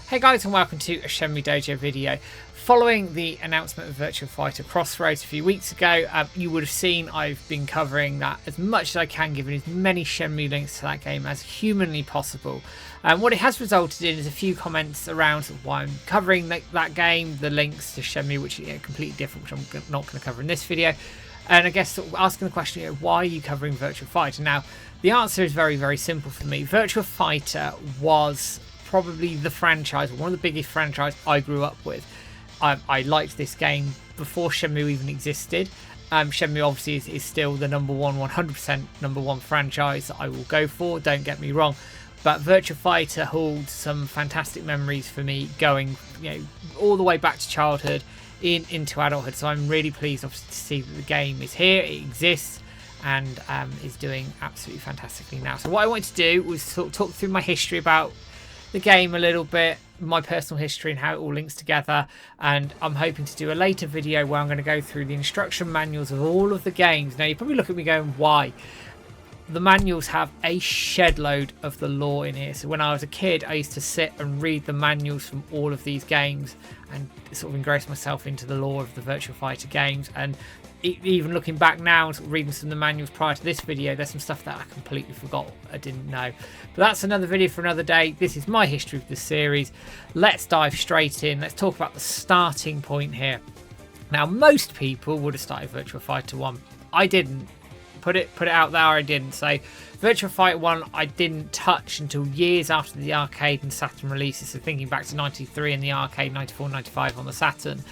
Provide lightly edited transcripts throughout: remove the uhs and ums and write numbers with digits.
Hey guys, and welcome to a Shenmue Dojo video. Following the announcement of Virtua Fighter Crossroads a few weeks ago, you would have seen I've been covering that as much as I can, giving as many Shenmue links to that game as humanly possible. What it has resulted in is a few comments around why I'm covering that game, the links to Shenmue, which are completely different, which I'm not going to cover in this video. And I guess asking the question, why are you covering Virtua Fighter? Now, the answer is very, very simple for me. Virtua Fighter was probably the franchise, one of the biggest franchises I grew up with. I liked this game before Shenmue even existed. Shenmue obviously is still the number one, 100% number one franchise that I will go for, don't get me wrong. But Virtua Fighter holds some fantastic memories for me, going all the way back to childhood into adulthood. So I'm really pleased obviously to see that the game is here, it exists, and is doing absolutely fantastically now. So what I wanted to do was sort of talk through my history about the game a little bit, my personal history and how it all links together, and I'm hoping to do a later video where I'm going to go through the instruction manuals of all of the games. Now you probably look at me going, why? The manuals have a shed load of the lore in here. So when I was a kid, I used to sit and read the manuals from all of these games and sort of engross myself into the lore of the Virtua Fighter games. And even looking back now and sort of reading some of the manuals prior to this video, there's some stuff that I completely forgot, I didn't know. But that's another video for another day. This is my history of the series. Let's dive straight in. Let's talk about the starting point here. Now, most people would have started Virtua Fighter 1. I didn't. Put it out there, I didn't. So Virtua Fighter 1 I didn't touch until years after the arcade and Saturn releases. So thinking back to 93 in the arcade, 94, 95 on the Saturn.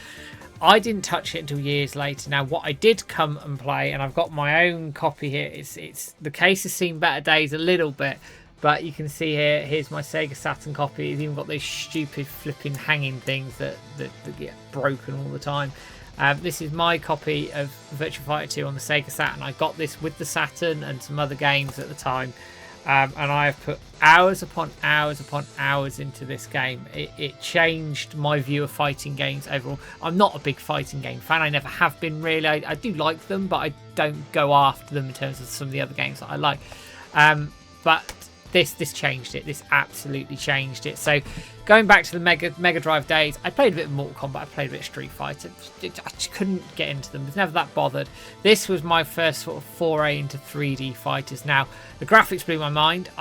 I didn't touch it until years later. Now, what I did come and play, and I've got my own copy here, it's the case has seen better days a little bit, but you can see here, here's my Sega Saturn copy. It's even got those stupid flipping hanging things that get broken all the time. This is my copy of Virtua Fighter 2 on the Sega Saturn. I got this with the Saturn and some other games at the time. And I have put hours upon hours upon hours into this game. It changed my view of fighting games overall. I'm not a big fighting game fan. I never have been really. I do like them, but I don't go after them in terms of some of the other games that I like. But this changed it. This absolutely changed it. So going back to the Mega Drive days, I played a bit of Mortal Kombat. I played a bit of Street Fighter. I just couldn't get into them. I was never that bothered. This was my first sort of foray into 3D fighters. Now, the graphics blew my mind.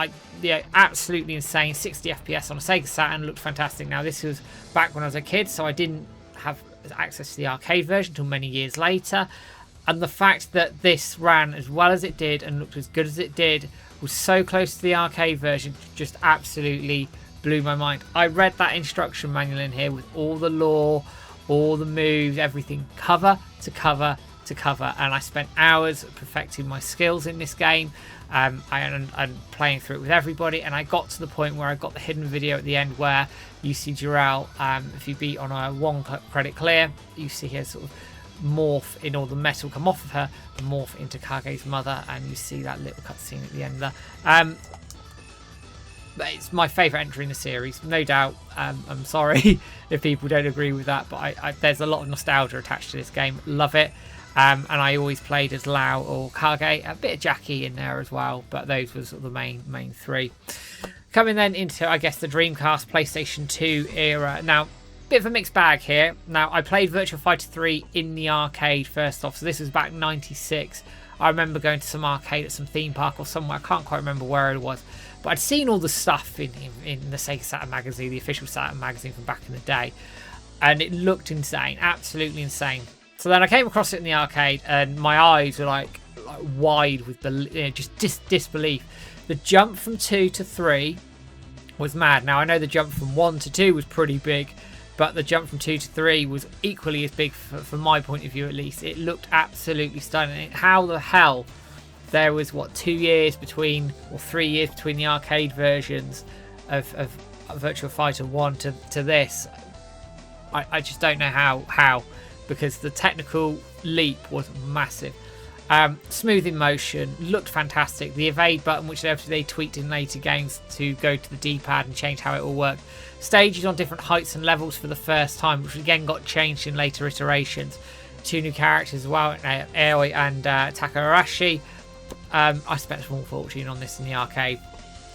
Absolutely insane. 60 FPS on a Sega Saturn looked fantastic. Now, this was back when I was a kid, so I didn't have access to the arcade version until many years later. And the fact that this ran as well as it did and looked as good as it did, was so close to the arcade version, just absolutely blew my mind. I read that instruction manual in here with all the lore, all the moves, everything cover to cover to cover, and I spent hours perfecting my skills in this game and playing through it with everybody, and I got to the point where I got the hidden video at the end where you see Jirel, if you beat on a 1 credit clear, you see here sort of morph in all the metal come off of her and morph into Kage's mother, and you see that little cutscene at the end there. But it's my favourite entry in the series, no doubt. I'm sorry if people don't agree with that, but there's a lot of nostalgia attached to this game. Love it. And I always played as Lao or Kage, a bit of Jackie in there as well, but those were sort of the main three. Coming then into, I guess, the Dreamcast, PlayStation 2 era. Now, bit of a mixed bag here. Now, I played Virtua Fighter 3 in the arcade first off, so this was back in 96. I remember going to some arcade at some theme park or somewhere. I can't quite remember where it was, but I'd seen all the stuff in the Sega Saturn magazine, the official Saturn magazine from back in the day, and it looked insane, absolutely insane. So then I came across it in the arcade, and my eyes were like wide with just disbelief. The jump from 2 to 3 was mad. Now, I know the jump from 1 to 2 was pretty big, but the jump from 2 to 3 was equally as big from my point of view, at least. It looked absolutely stunning. How the hell there was, 2 years between, or 3 years between the arcade versions of Virtua Fighter 1 to this? I just don't know how, because the technical leap was massive. Smooth in motion, looked fantastic. The evade button, which they tweaked in later games to go to the D-pad and change how it all worked. Stages on different heights and levels for the first time, which again got changed in later iterations. 2 new characters as well, Aoi and Takahashi. I spent a small fortune on this in the arcade.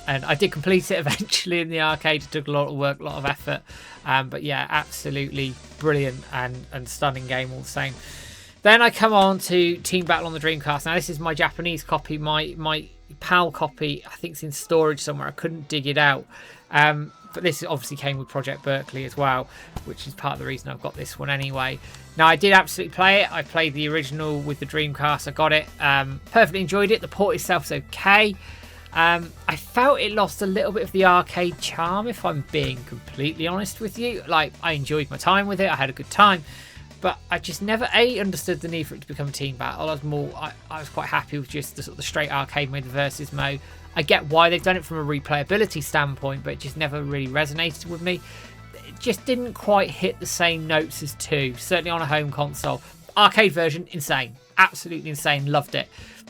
And I did complete it eventually in the arcade. It took a lot of work, a lot of effort. But yeah, absolutely brilliant and stunning game all the same. Then I come on to Team Battle on the Dreamcast. Now this is my Japanese copy. My PAL copy, I think it's in storage somewhere. I couldn't dig it out. But this obviously came with Project Berkeley as well, which is part of the reason I've got this one anyway. Now, I did absolutely play it. I played the original with the Dreamcast. I got it. Perfectly enjoyed it. The port itself is okay. I felt it lost a little bit of the arcade charm, if I'm being completely honest with you. Like, I enjoyed my time with it. I had a good time. But I just never, understood the need for it to become a team battle. I was quite happy with just the sort of the straight arcade mode, the versus mode. I get why they've done it from a replayability standpoint, but it just never really resonated with me. It just didn't quite hit the same notes as 2, certainly on a home console. Arcade version, insane. Absolutely insane. Loved it.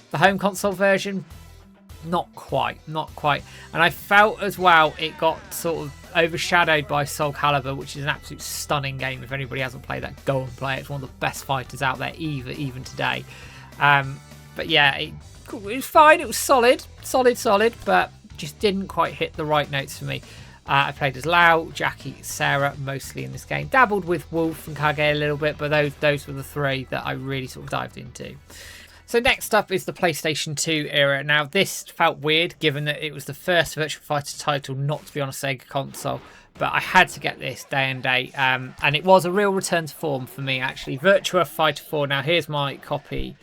The home console version, not quite. And I felt as well it got sort of overshadowed by Soul Calibur, which is an absolute stunning game. If anybody hasn't played that, go and play it. It's one of the best fighters out there, even today. But yeah, it was fine. It was solid, but just didn't quite hit the right notes for me. I played as Lau, Jackie, Sarah mostly in this game. Dabbled with Wolf and Kage a little bit, but those were the 3 that I really sort of dived into. So next up is the PlayStation 2 era. Now this felt weird given that it was the first Virtua Fighter title not to be on a Sega console, but I had to get this day and date, and it was a real return to form for me actually. Virtua Fighter 4. Now here's my copy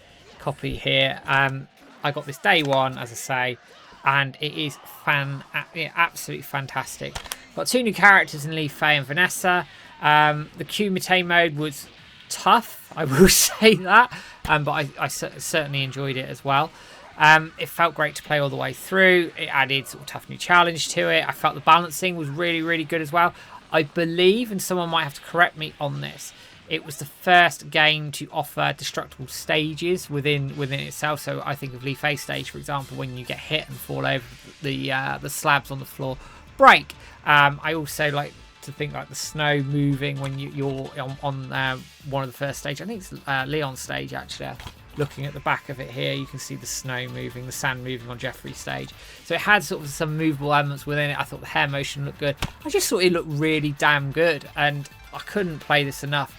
here. I got this day one, as I say, and it is absolutely fantastic. Got 2 new characters in Lee Fei and Vanessa. The Kumite mode was tough, I will say that, but I certainly enjoyed it as well. It felt great to play all the way through. It added sort of tough new challenge to it. I felt the balancing was really good as well. I believe, and someone might have to correct me on this, it was the first game to offer destructible stages within itself. So I think of Lee Fei stage, for example, when you get hit and fall over the slabs on the floor, break. I also like to think like the snow moving when you're on one of the first stage. I think it's Leon's stage actually. Looking at the back of it here, you can see the snow moving, the sand moving on Jeffrey's stage. So it had sort of some movable elements within it. I thought the hair motion looked good. I just thought it looked really damn good, and I couldn't play this enough.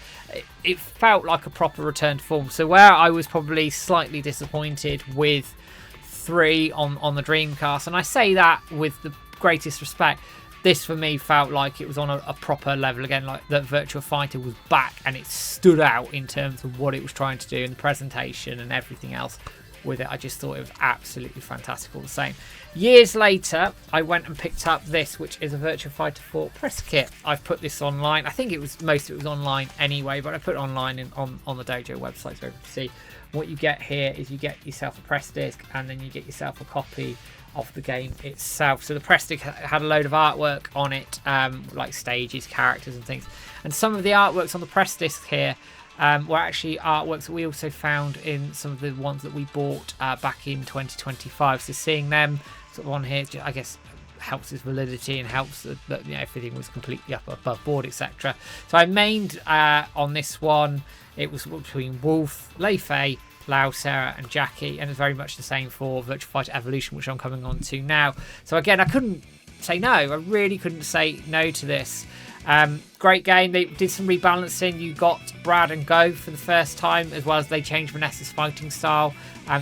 It felt like a proper return to form. So where I was probably slightly disappointed with 3 on the Dreamcast, and I say that with the greatest respect, this for me felt like it was on a proper level again, like that Virtua Fighter was back and it stood out in terms of what it was trying to do and the presentation and everything else with it. I just thought it was absolutely fantastic all the same. Years later, I went and picked up this, which is a Virtua Fighter 4 press kit. I've put this online. I think most of it was online anyway, but I put it online on the Dojo website so you can see. What you get here is you get yourself a press disc, and then you get yourself a copy of the game itself. So the press disc had a load of artwork on it, like stages, characters and things. And some of the artworks on the press disc here were actually artworks that we also found in some of the ones that we bought back in 2025. So seeing them sort of on here, I guess, helps its validity and helps that everything was completely up above board, etc. So I mained on this one. It was between Wolf, Lei Fei, Lau, Sarah and Jackie, and it's very much the same for Virtua Fighter Evolution, which I'm coming on to now. So again, I couldn't say no. I really couldn't say no to this. Great game. They did some rebalancing. You got Brad and Go for the first time, as well as they changed Vanessa's fighting style,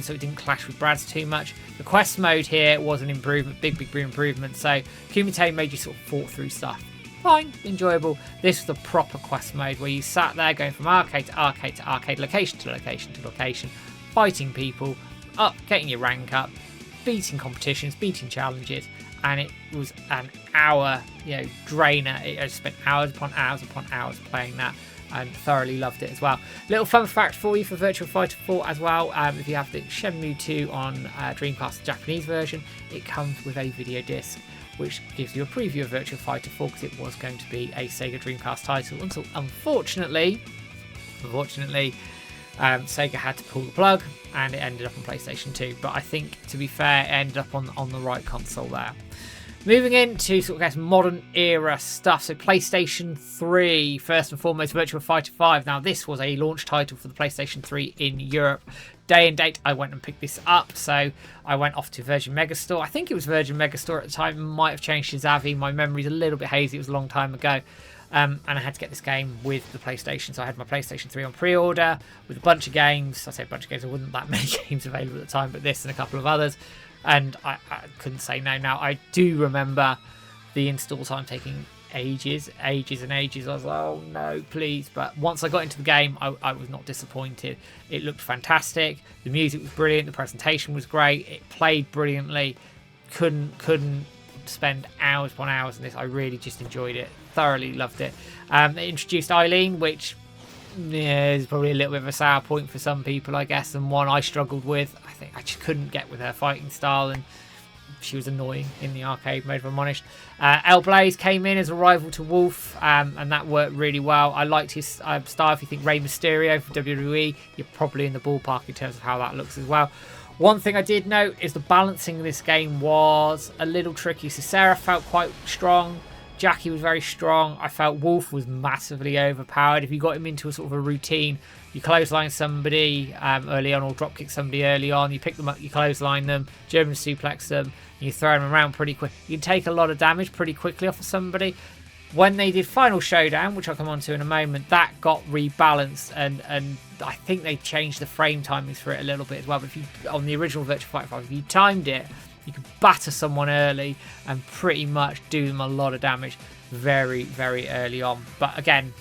so it didn't clash with Brad's too much. The quest mode here was an improvement, big improvement. So Kumite made you sort of fought through stuff. Fine, enjoyable. This was the proper quest mode where you sat there going from arcade to arcade to arcade, location to location to location, fighting people, up, getting your rank up, beating competitions, beating challenges, and it was an hour, drainer. I spent hours upon hours upon hours playing that and thoroughly loved it as well. Little fun fact for you for Virtua Fighter 4 as well. If you have the Shenmue 2 on Dreamcast Japanese version, it comes with a video disc, which gives you a preview of Virtua Fighter 4 because it was going to be a Sega Dreamcast title until, unfortunately, Sega had to pull the plug and it ended up on PlayStation 2. But I think, to be fair, it ended up on the right console there. Moving into sort of, I guess, modern era stuff. So PlayStation 3, first and foremost, Virtua Fighter 5. Now, this was a launch title for the PlayStation 3 in Europe. day and date, I went and picked this up. So I went off to Virgin Megastore. I think it was Virgin Megastore at the time. It might have changed to Zavvi. My memory's a little bit hazy. It was a long time ago. And I had to get this game with the PlayStation. So I had my PlayStation 3 on pre-order with a bunch of games. I say a bunch of games. There wasn't that many games available at the time, but this and a couple of others. And I couldn't say no. Now, I do remember the install time taking ages and ages. I was like, oh no, please. But once I got into the game, I was not disappointed. It looked fantastic. The music was brilliant. The presentation was great. It played brilliantly. Couldn't spend hours upon hours on this. I really just enjoyed it. Thoroughly loved it. They introduced Eileen, which is probably a little bit of a sour point for some people, I guess, and one I struggled with. I think I just couldn't get with her fighting style, and she was annoying in the arcade mode, if I'm honest. El Blaze came in as a rival to Wolf, and that worked really well. I liked his style. If you think Rey Mysterio for WWE, you're probably in the ballpark in terms of how that looks as well. One thing I did note is the balancing of this game was a little tricky. So Sarah felt quite strong. Jackie was very strong. I felt Wolf was massively overpowered. If you got him into a sort of a routine, you clothesline somebody early on or dropkick somebody early on, you pick them up, you clothesline them, German suplex them, and you throw them around pretty quick. You can take a lot of damage pretty quickly off of somebody. When they did Final Showdown, which I'll come on to in a moment, that got rebalanced, and I think they changed the frame timings for it a little bit as well. But if you, on the original Virtua Fighter 5, if you timed it, you could batter someone early and pretty much do them a lot of damage very, very early on. But again,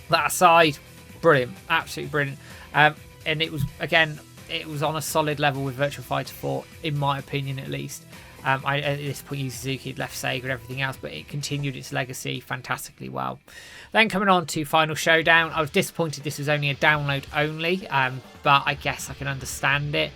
that aside, brilliant, absolutely brilliant. And it was, again, it was on a solid level with Virtua Fighter 4, in my opinion at least. At this point, Yu Suzuki had left Sega and everything else, but it continued its legacy fantastically well. Then coming on to Final Showdown, I was disappointed this was only a download only, but I guess I can understand it.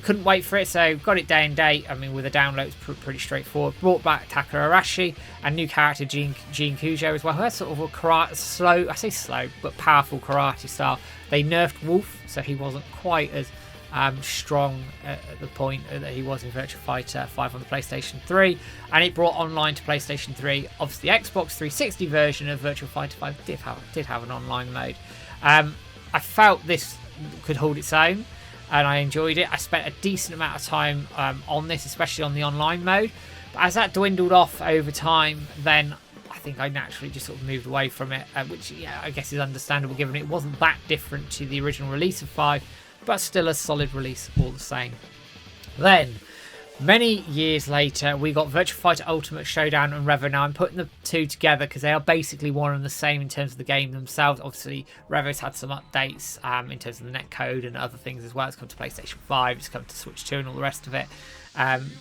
Couldn't wait for it, so got it day and date. I mean, with a download, it's pretty straightforward. Brought back Taka Arashi and new character Jin Kujo as well, who has sort of a karate, I say slow, but powerful karate style. They nerfed Wolf, so he wasn't quite as strong at the point that he was in Virtua Fighter 5 on the PlayStation 3, and it brought online to PlayStation 3. Obviously, the Xbox 360 version of Virtua Fighter 5 did have an online mode. I felt this could hold its own, and I enjoyed it. I spent a decent amount of time on this, especially on the online mode. But as that dwindled off over time, then I think I naturally just sort of moved away from it, which I guess is understandable given it wasn't that different to the original release of 5, but still a solid release all the same. Then, many years later, we got Virtua Fighter Ultimate Showdown and REVO. Now, I'm putting the two together because they are basically one and the same in terms of the game themselves. Obviously, REVO's had some updates in terms of the netcode and other things as well. It's come to PlayStation 5, it's come to Switch 2 and all the rest of it.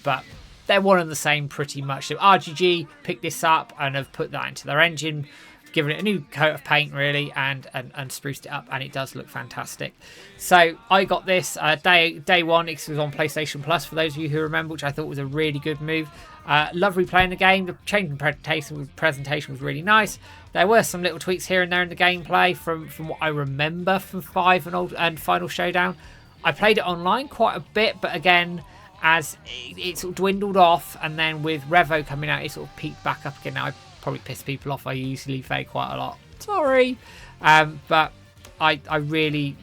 But they're one and the same pretty much. So RGG picked this up and have put that into their engine, given it a new coat of paint really, and spruced it up, and it does look fantastic. So I got this day one. It was on PlayStation Plus for those of you who remember, which I thought was a really good move. Love replaying the game. The change in presentation was really nice. There were some little tweaks here and there in the gameplay from what I remember from 5 and Final Showdown. I played it online quite a bit, but again, as it sort of dwindled off, and then with REVO coming out, it sort of peaked back up again. Now, I probably piss people off. I usually fade quite a lot. Sorry. But I really,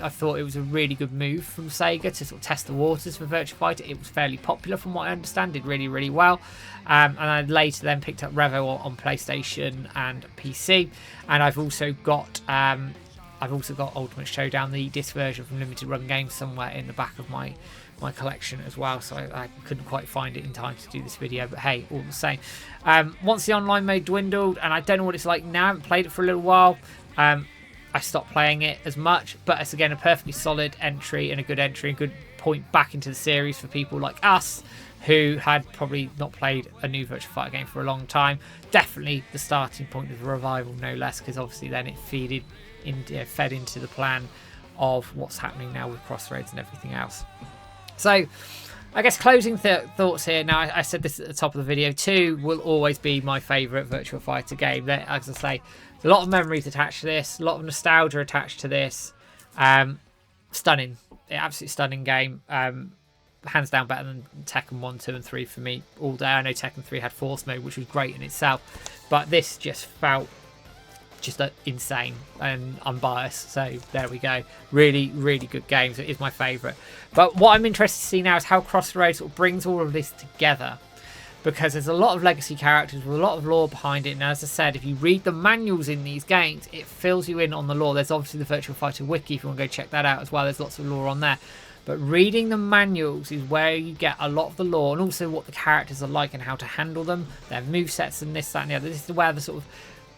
I thought it was a really good move from Sega to sort of test the waters for Virtua Fighter. It was fairly popular from what I understand. Did really, really well. And I later then picked up REVO on PlayStation and PC. And I've also got Ultimate Showdown, the disc version from Limited Run Games, somewhere in the back of my collection as well, so I couldn't quite find it in time to do this video, but hey, all the same. Once the online mode dwindled, and I don't know what it's like now, I haven't played it for a little while, I stopped playing it as much, but it's again a perfectly solid entry and a good point back into the series for people like us who had probably not played a new Virtua Fighter game for a long time. Definitely the starting point of the revival, no less, because obviously then it fed into the plan of what's happening now with Crossroads and everything else. So, I guess closing thoughts here. Now, I said this at the top of the video. 2 will always be my favourite Virtua Fighter game. As I say, there's a lot of memories attached to this, a lot of nostalgia attached to this. Stunning, absolutely stunning game. Hands down better than Tekken 1, 2 and 3 for me all day. I know Tekken 3 had Force Mode, which was great in itself, but this just felt just insane and unbiased. So there we go. Really, really good games. It is my favourite. But what I'm interested to see now is how Crossroads sort of brings all of this together, because there's a lot of legacy characters with a lot of lore behind it. And as I said, if you read the manuals in these games, it fills you in on the lore. There's obviously the Virtua Fighter wiki if you want to go check that out as well. There's lots of lore on there. But reading the manuals is where you get a lot of the lore, and also what the characters are like and how to handle them, their movesets and this, that and the other. This is where the sort of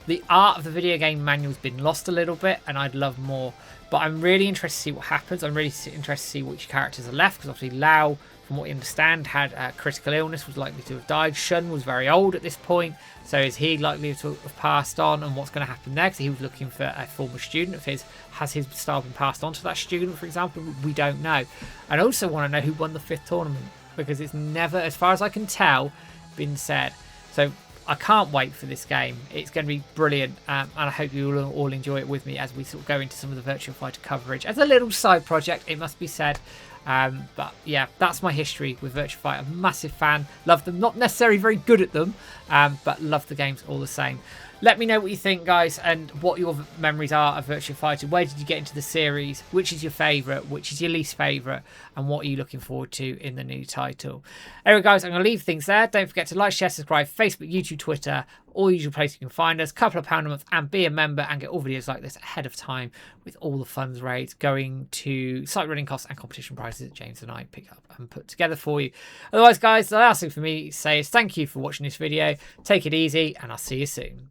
the art of the video game manual's been lost a little bit, and I'd love more. But I'm really interested to see what happens. I'm really interested to see which characters are left, because obviously Lau, from what you understand, had a critical illness, was likely to have died. Shun was very old at this point, so is he likely to have passed on, and what's going to happen next? He was looking for a former student of his. Has his style been passed on to that student, for example? We don't know. And I also want to know who won the 5th tournament, because it's never, as far as I can tell, been said. So I can't wait for this game. It's going to be brilliant, and I hope you will all enjoy it with me as we sort of go into some of the Virtua Fighter coverage as a little side project, it must be said. But yeah, that's my history with Virtua Fighter. Massive fan, love them, not necessarily very good at them, but love the games all the same. Let me know what you think, guys, and what your memories are of Virtua Fighter. Where did you get into the series? Which is your favourite? Which is your least favourite? And what are you looking forward to in the new title? Anyway, guys, I'm going to leave things there. Don't forget to like, share, subscribe, Facebook, YouTube, Twitter, all usual places you can find us. Couple of £1 a month, and be a member and get all videos like this ahead of time, with all the funds raised going to site running costs and competition prizes that James and I pick up and put together for you. Otherwise, guys, the last thing for me to say is thank you for watching this video. Take it easy, and I'll see you soon.